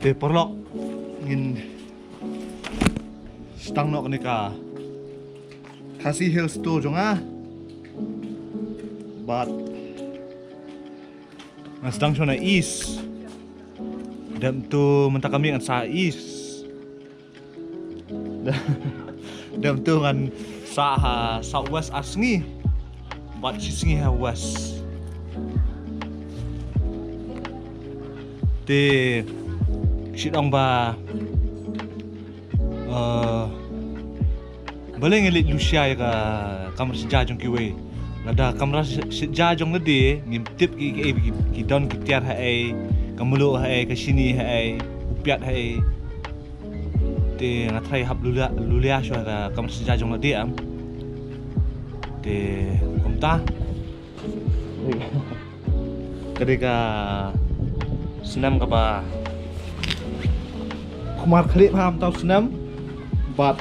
te porlok ngin stang nok ni ka Khasi Hills tu jonga but ngan stang chona east dam tu mentah kami ngan sa east dam tu ngan sa southwest asngi but sisngi ha west te sidong ba boleh ngelit Lucia ka kamera sejajong kiwe ada kamera sejajong lede ngimtip ki don ki tiar hai kamulu hai ke sini hai upiat hai te ngatrai hab lulia syo ka kamera sejajong lede am te komta ketika senam kapa kumar klik paham tau senam but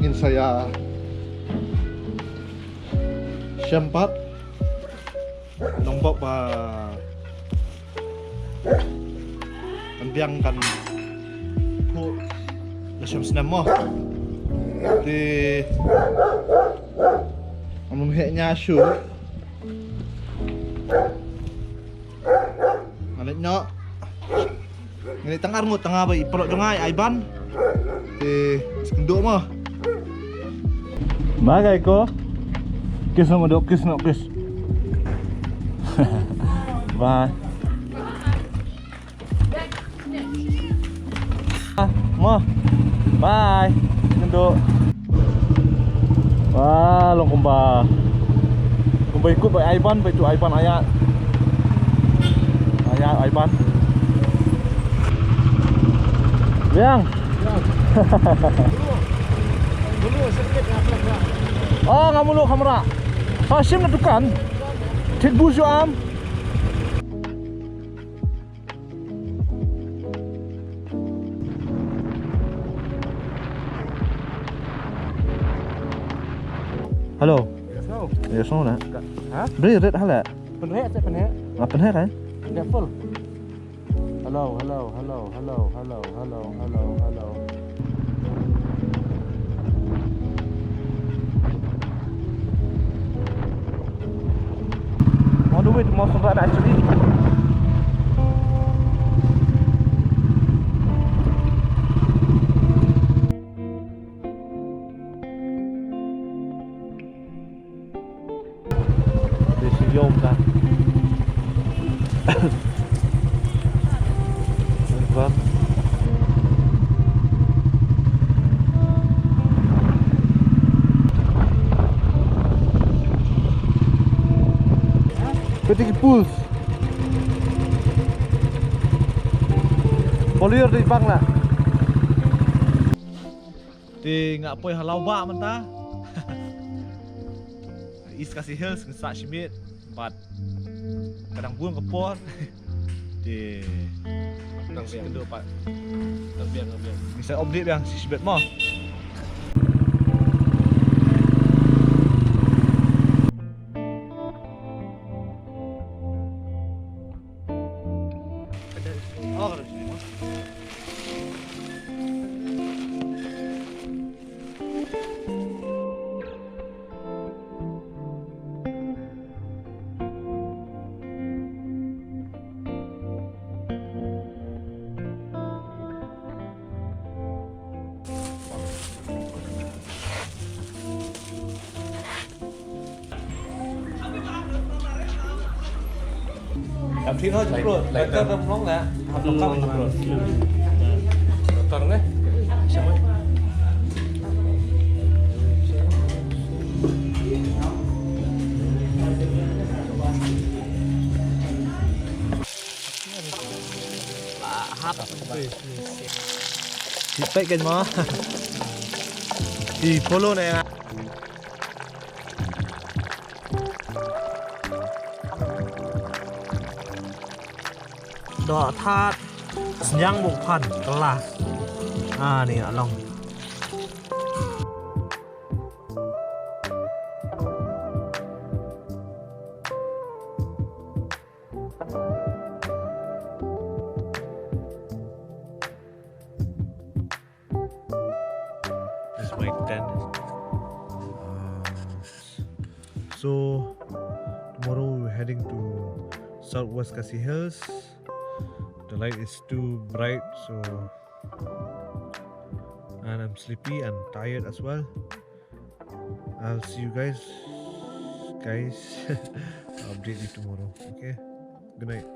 ingin saya sempat nombok membiangkan pu lesem senam mo di memheknya syu ngalik nyok ngalik tengah ngut tengah bai perok jongai aiban di skenduk mo Magai ko. Kiss mo dok, kiss no kiss. Bye. Mo. Bye. Kendo. Wah, long kumba. Kumba ikut bai Aiban, bai tu Aiban ayat. Ayat Aiban. Biang. Dulu sedikit ngaprak. Oh, ngamulu kamera. Hasim na dukan. Tidbu su am. Halo. Yes, no na. Ha? Beri red hala. Penhek saya penhek. Ngapain hek kan? Dia full. Hello. Mau duit mau surat nak curi. Desi yom kan. Nampak. Petit pulse. Polier di bang lah. Di ngak poi halau ba mentah. East Khasi Hills ngesak shimit, but kadang buang kepor. Di nang kenduk pak. Ngambian. Bisa update yang si shimit mah. Oh, ada sini mas. Làm phim thôi chụp rồi, lấy tơ trong nóng nè, học đồng cấp chụp rồi. Tầng đấy. Sao vậy? Hát thì tệ cái mà thì follow này à. Dok That Senyang Bukan kelas. Nih long. my tent. So tomorrow we're heading to Southwest Khasi Hills. The light is too bright, so and I'm sleepy and tired as well. I'll see you guys. I'll update you tomorrow. Okay. Good night.